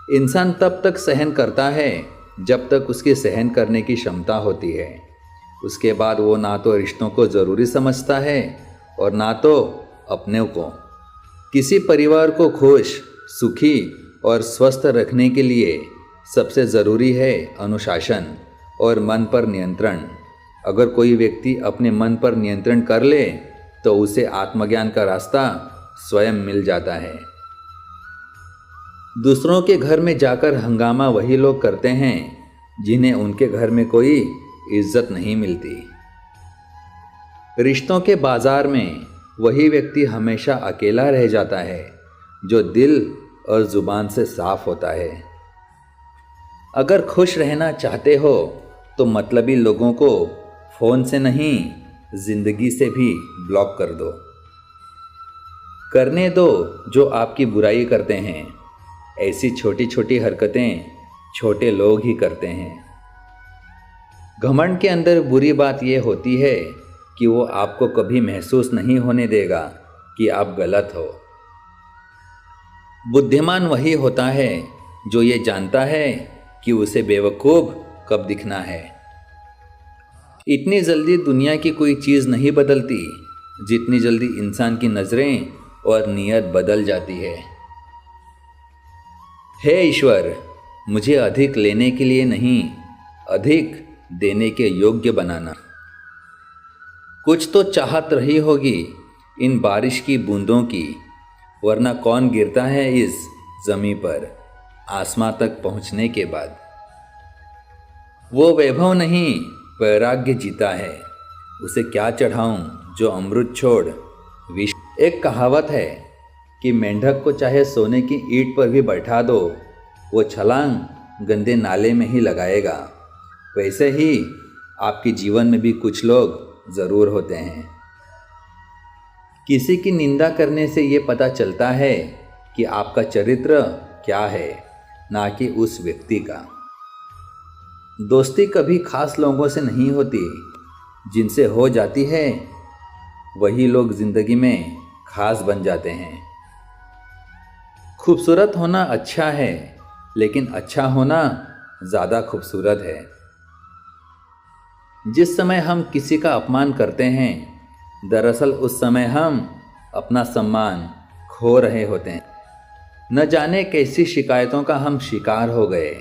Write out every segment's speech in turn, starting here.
इंसान तब तक सहन करता है जब तक उसकी सहन करने की क्षमता होती है। उसके बाद वो ना तो रिश्तों को ज़रूरी समझता है और ना तो अपने को। किसी परिवार को खुश, सुखी और स्वस्थ रखने के लिए सबसे ज़रूरी है अनुशासन और मन पर नियंत्रण। अगर कोई व्यक्ति अपने मन पर नियंत्रण कर ले तो उसे आत्मज्ञान का रास्ता स्वयं मिल जाता है। दूसरों के घर में जाकर हंगामा वही लोग करते हैं जिन्हें उनके घर में कोई इज्जत नहीं मिलती। रिश्तों के बाजार में वही व्यक्ति हमेशा अकेला रह जाता है जो दिल और ज़ुबान से साफ होता है। अगर खुश रहना चाहते हो तो मतलबी लोगों को फ़ोन से नहीं, ज़िंदगी से भी ब्लॉक कर दो। करने दो जो आपकी बुराई करते हैं। ऐसी छोटी छोटी हरकतें छोटे लोग ही करते हैं। घमंड के अंदर बुरी बात यह होती है कि वो आपको कभी महसूस नहीं होने देगा कि आप गलत हो। बुद्धिमान वही होता है जो ये जानता है कि उसे बेवकूफ़ कब दिखना है। इतनी जल्दी दुनिया की कोई चीज़ नहीं बदलती जितनी जल्दी इंसान की नज़रें और नीयत बदल जाती है। हे ईश्वर, मुझे अधिक लेने के लिए नहीं, अधिक देने के योग्य बनाना। कुछ तो चाहत रही होगी इन बारिश की बूंदों की, वरना कौन गिरता है इस ज़मीं पर आसमां तक पहुंचने के बाद। वो वैभव नहीं, वैराग्य जीता है। उसे क्या चढ़ाऊं जो अमृत छोड़ विष। एक कहावत है कि मेंढक को चाहे सोने की ईंट पर भी बैठा दो, वो छलांग गंदे नाले में ही लगाएगा। वैसे ही आपके जीवन में भी कुछ लोग ज़रूर होते हैं। किसी की निंदा करने से ये पता चलता है कि आपका चरित्र क्या है, ना कि उस व्यक्ति का। दोस्ती कभी खास लोगों से नहीं होती, जिनसे हो जाती है वही लोग ज़िंदगी में खास बन जाते हैं। खूबसूरत होना अच्छा है, लेकिन अच्छा होना ज़्यादा खूबसूरत है। जिस समय हम किसी का अपमान करते हैं, दरअसल उस समय हम अपना सम्मान खो रहे होते हैं। न जाने कैसी शिकायतों का हम शिकार हो गए।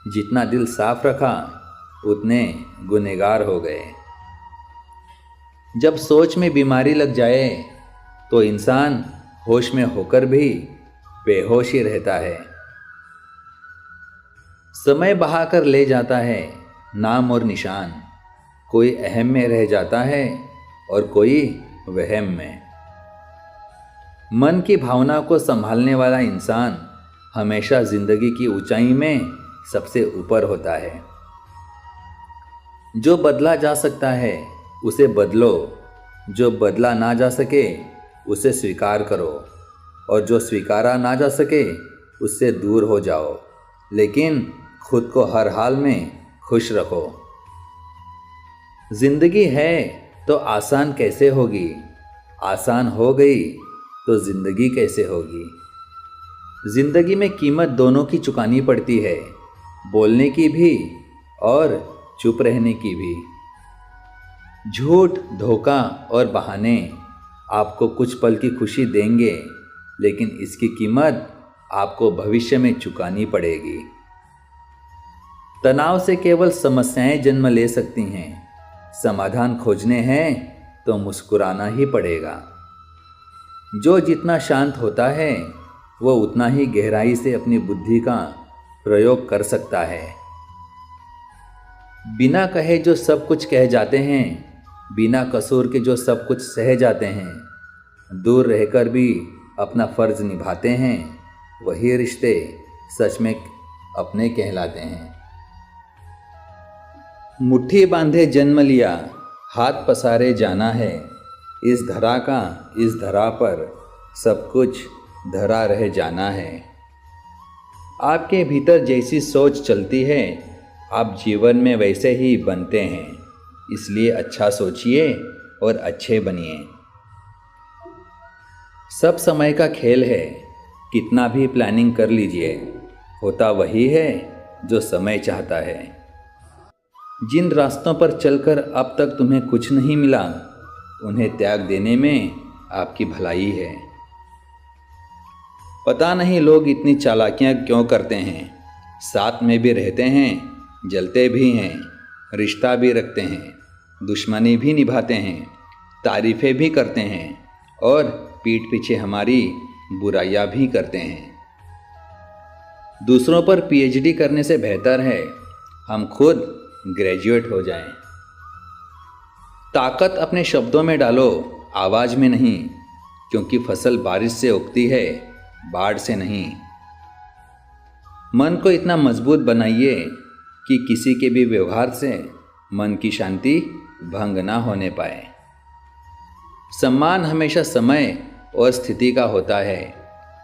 जितना दिल साफ रखा उतने गुनहगार हो गए। जब सोच में बीमारी लग जाए तो इंसान होश में होकर भी बेहोश ही रहता है। समय बहाकर ले जाता है नाम और निशान। कोई अहम में रह जाता है और कोई वहम में। मन की भावना को संभालने वाला इंसान हमेशा जिंदगी की ऊंचाई में सबसे ऊपर होता है। जो बदला जा सकता है उसे बदलो, जो बदला ना जा सके उसे स्वीकार करो, और जो स्वीकारा ना जा सके उससे दूर हो जाओ, लेकिन खुद को हर हाल में खुश रखो। जिंदगी है तो आसान कैसे होगी, आसान हो गई तो जिंदगी कैसे होगी। जिंदगी में कीमत दोनों की चुकानी पड़ती है, बोलने की भी और चुप रहने की भी। झूठ, धोखा और बहाने आपको कुछ पल की खुशी देंगे, लेकिन इसकी कीमत आपको भविष्य में चुकानी पड़ेगी। तनाव से केवल समस्याएं जन्म ले सकती हैं। समाधान खोजने हैं तो मुस्कुराना ही पड़ेगा। जो जितना शांत होता है वो उतना ही गहराई से अपनी बुद्धि का प्रयोग कर सकता है। बिना कहे जो सब कुछ कह जाते हैं, बिना कसूर के जो सब कुछ सह जाते हैं, दूर रहकर भी अपना फर्ज निभाते हैं, वही रिश्ते सच में अपने कहलाते हैं। मुट्ठी बांधे जन्म लिया, हाथ पसारे जाना है। इस धरा का इस धरा पर सब कुछ धरा रह जाना है। आपके भीतर जैसी सोच चलती है, आप जीवन में वैसे ही बनते हैं। इसलिए अच्छा सोचिए और अच्छे बनिए। सब समय का खेल है, कितना भी प्लानिंग कर लीजिए, होता वही है जो समय चाहता है। जिन रास्तों पर चलकर अब तक तुम्हें कुछ नहीं मिला, उन्हें त्याग देने में आपकी भलाई है। पता नहीं लोग इतनी चालाकियां क्यों करते हैं। साथ में भी रहते हैं, जलते भी हैं, रिश्ता भी रखते हैं, दुश्मनी भी निभाते हैं, तारीफ़ें भी करते हैं और पीठ पीछे हमारी बुराइयां भी करते हैं। दूसरों पर पीएचडी करने से बेहतर है हम खुद ग्रेजुएट हो जाएं। ताकत अपने शब्दों में डालो, आवाज़ में नहीं, क्योंकि फसल बारिश से उगती है, बाढ़ से नहीं। मन को इतना मजबूत बनाइए कि किसी के भी व्यवहार से मन की शांति भंग ना होने पाए। सम्मान हमेशा समय और स्थिति का होता है,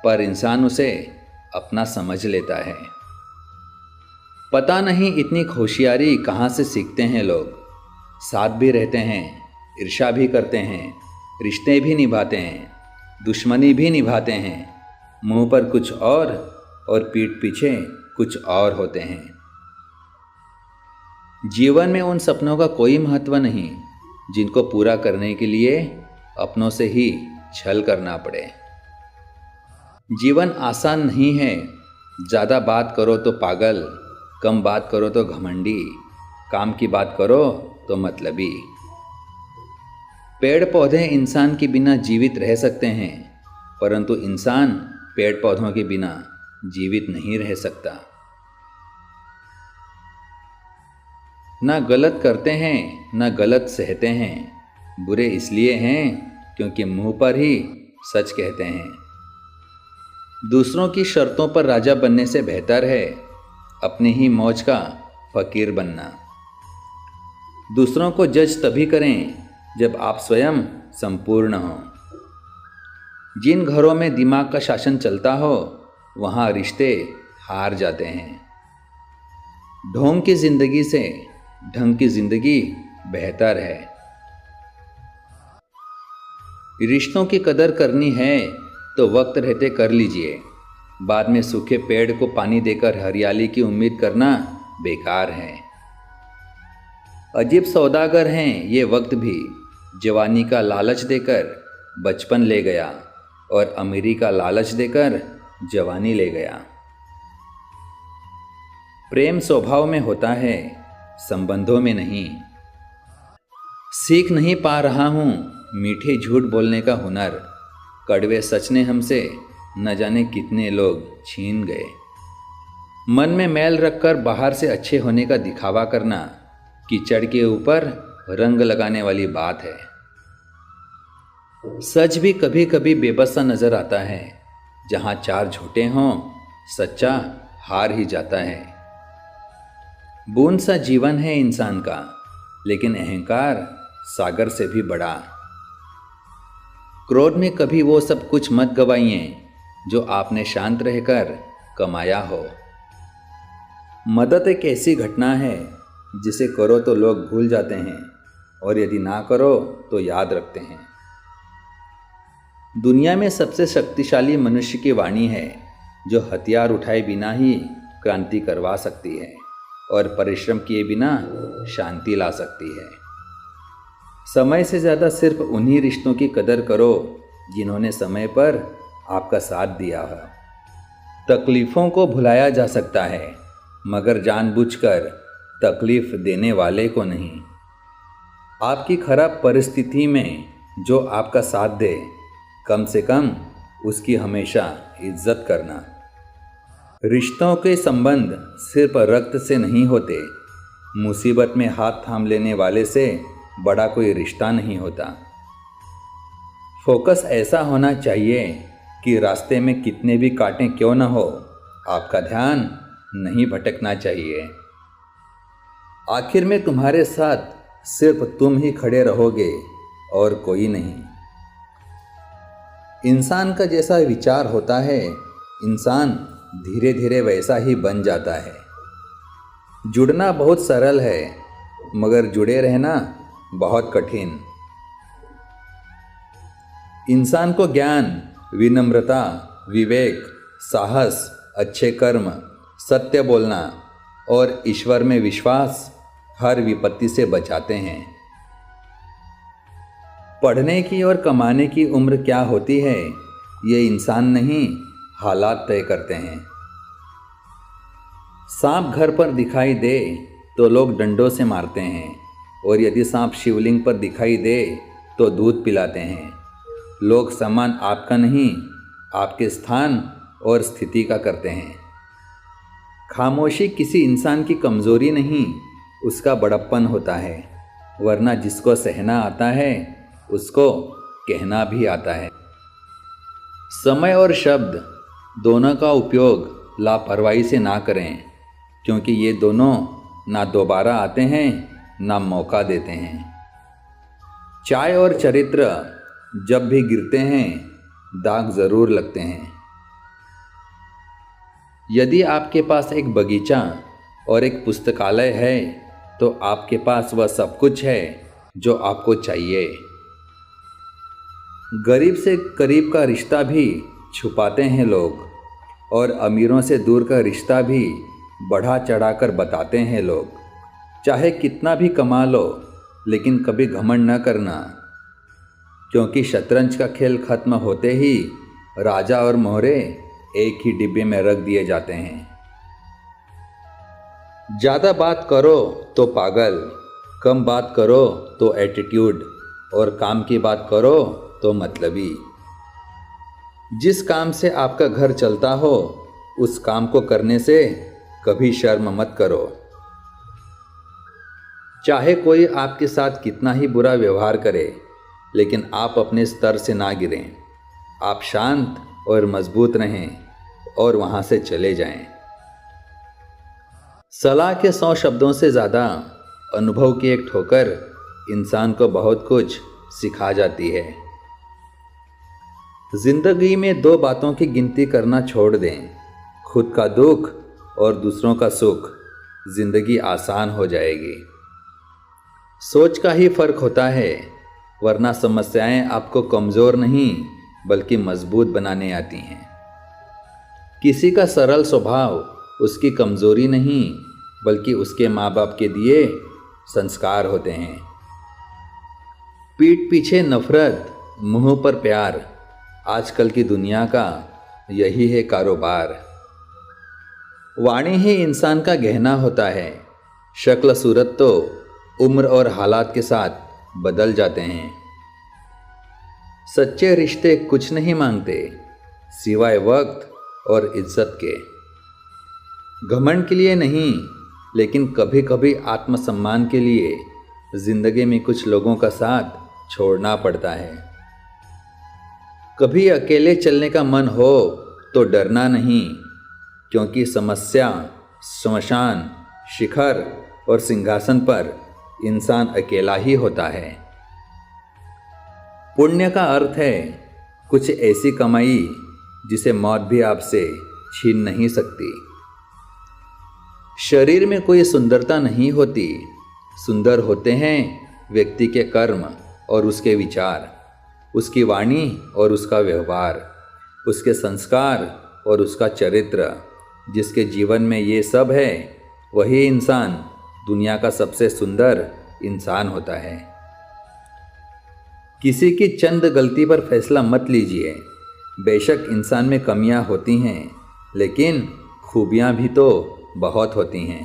पर इंसान उसे अपना समझ लेता है। पता नहीं इतनी होशियारी कहाँ से सीखते हैं लोग। साथ भी रहते हैं, ईर्ष्या भी करते हैं, रिश्ते भी निभाते हैं, दुश्मनी भी निभाते हैं, मुंह पर कुछ और पीठ पीछे कुछ और होते हैं। जीवन में उन सपनों का कोई महत्व नहीं जिनको पूरा करने के लिए अपनों से ही छल करना पड़े। जीवन आसान नहीं है। ज़्यादा बात करो तो पागल, कम बात करो तो घमंडी, काम की बात करो तो मतलबी। पेड़ पौधे इंसान के बिना जीवित रह सकते हैं, परंतु इंसान पेड़ पौधों के बिना जीवित नहीं रह सकता। ना गलत करते हैं, ना गलत सहते हैं। बुरे इसलिए हैं क्योंकि मुंह पर ही सच कहते हैं। दूसरों की शर्तों पर राजा बनने से बेहतर है अपनी ही मौज का फकीर बनना। दूसरों को जज तभी करें जब आप स्वयं संपूर्ण हों। जिन घरों में दिमाग का शासन चलता हो, वहाँ रिश्ते हार जाते हैं। ढोंग की जिंदगी से ढंग की जिंदगी बेहतर है। रिश्तों की कदर करनी है तो वक्त रहते कर लीजिए। बाद में सूखे पेड़ को पानी देकर हरियाली की उम्मीद करना बेकार है। अजीब सौदागर हैं ये वक्त भी। जवानी का लालच देकर बचपन ले गया और अमीरी का लालच देकर जवानी ले गया। प्रेम स्वभाव में होता है, संबंधों में नहीं। सीख नहीं पा रहा हूँ मीठे झूठ बोलने का हुनर। कड़वे सच ने हमसे न जाने कितने लोग छीन गए। मन में मैल रखकर बाहर से अच्छे होने का दिखावा करना कीचड़ के ऊपर रंग लगाने वाली बात है। सच भी कभी कभी बेबस सा नजर आता है। जहाँ चार झूठे हों, सच्चा हार ही जाता है। बूंद सा जीवन है इंसान का, लेकिन अहंकार सागर से भी बड़ा। क्रोध में कभी वो सब कुछ मत गवाइए जो आपने शांत रहकर कमाया हो। मदद एक ऐसी घटना है जिसे करो तो लोग भूल जाते हैं और यदि ना करो तो याद रखते हैं। दुनिया में सबसे शक्तिशाली मनुष्य की वाणी है, जो हथियार उठाए बिना ही क्रांति करवा सकती है और परिश्रम किए बिना शांति ला सकती है। समय से ज़्यादा सिर्फ उन्हीं रिश्तों की कदर करो जिन्होंने समय पर आपका साथ दिया हो। तकलीफ़ों को भुलाया जा सकता है, मगर जानबूझकर तकलीफ़ देने वाले को नहीं। आपकी खराब परिस्थिति में जो आपका साथ दे, कम से कम उसकी हमेशा इज्जत करना। रिश्तों के संबंध सिर्फ रक्त से नहीं होते। मुसीबत में हाथ थाम लेने वाले से बड़ा कोई रिश्ता नहीं होता। फोकस ऐसा होना चाहिए कि रास्ते में कितने भी कांटे क्यों न हो, आपका ध्यान नहीं भटकना चाहिए। आखिर में तुम्हारे साथ सिर्फ तुम ही खड़े रहोगे और कोई नहीं। इंसान का जैसा विचार होता है, इंसान धीरे धीरे वैसा ही बन जाता है। जुड़ना बहुत सरल है, मगर जुड़े रहना बहुत कठिन। इंसान को ज्ञान, विनम्रता, विवेक, साहस, अच्छे कर्म सत्य बोलना और ईश्वर में विश्वास हर विपत्ति से बचाते हैं। पढ़ने की और कमाने की उम्र क्या होती है, ये इंसान नहीं, हालात तय करते हैं। सांप घर पर दिखाई दे तो लोग डंडों से मारते हैं, और यदि सांप शिवलिंग पर दिखाई दे तो दूध पिलाते हैं। लोग सम्मान आपका नहीं, आपके स्थान और स्थिति का करते हैं। खामोशी किसी इंसान की कमज़ोरी नहीं, उसका बड़प्पन होता है, वरना जिसको सहना आता है उसको कहना भी आता है। समय और शब्द दोनों का उपयोग लापरवाही से ना करें, क्योंकि ये दोनों ना दोबारा आते हैं ना मौका देते हैं। चाय और चरित्र जब भी गिरते हैं दाग ज़रूर लगते हैं। यदि आपके पास एक बगीचा और एक पुस्तकालय है तो आपके पास वह सब कुछ है जो आपको चाहिए। गरीब से करीब का रिश्ता भी छुपाते हैं लोग, और अमीरों से दूर का रिश्ता भी बढ़ा चढ़ाकर बताते हैं लोग। चाहे कितना भी कमा लो, लेकिन कभी घमंड न करना, क्योंकि शतरंज का खेल खत्म होते ही राजा और मोहरे एक ही डिब्बे में रख दिए जाते हैं। ज़्यादा बात करो तो पागल, कम बात करो तो एटीट्यूड, और काम की बात करो तो मतलबी। जिस काम से आपका घर चलता हो उस काम को करने से कभी शर्म मत करो। चाहे कोई आपके साथ कितना ही बुरा व्यवहार करे, लेकिन आप अपने स्तर से ना गिरें। आप शांत और मजबूत रहें और वहाँ से चले जाएं। सलाह के 100 शब्दों से ज़्यादा अनुभव की एक ठोकर इंसान को बहुत कुछ सिखा जाती है। जिंदगी में 2 बातों की गिनती करना छोड़ दें, खुद का दुख और दूसरों का सुख। जिंदगी आसान हो जाएगी। सोच का ही फर्क होता है, वरना समस्याएं आपको कमज़ोर नहीं बल्कि मजबूत बनाने आती हैं। किसी का सरल स्वभाव उसकी कमज़ोरी नहीं बल्कि उसके माँ बाप के दिए संस्कार होते हैं। पीठ पीछे नफरत, मुंह पर प्यार, आजकल की दुनिया का यही है कारोबार। वाणी ही इंसान का गहना होता है। शक्ल सूरत तो उम्र और हालात के साथ बदल जाते हैं। सच्चे रिश्ते कुछ नहीं मांगते सिवाय वक्त और इज्जत के। घमंड के लिए नहीं, लेकिन कभी कभी आत्मसम्मान के लिए जिंदगी में कुछ लोगों का साथ छोड़ना पड़ता है। कभी अकेले चलने का मन हो तो डरना नहीं, क्योंकि समस्या, श्मशान, शिखर और सिंहासन पर इंसान अकेला ही होता है। पुण्य का अर्थ है कुछ ऐसी कमाई जिसे मौत भी आपसे छीन नहीं सकती। शरीर में कोई सुंदरता नहीं होती, सुंदर होते हैं व्यक्ति के कर्म और उसके विचार, उसकी वाणी और उसका व्यवहार, उसके संस्कार और उसका चरित्र। जिसके जीवन में ये सब है वही इंसान दुनिया का सबसे सुंदर इंसान होता है। किसी की चंद गलती पर फैसला मत लीजिए। बेशक इंसान में कमियां होती हैं, लेकिन खूबियां भी तो बहुत होती हैं।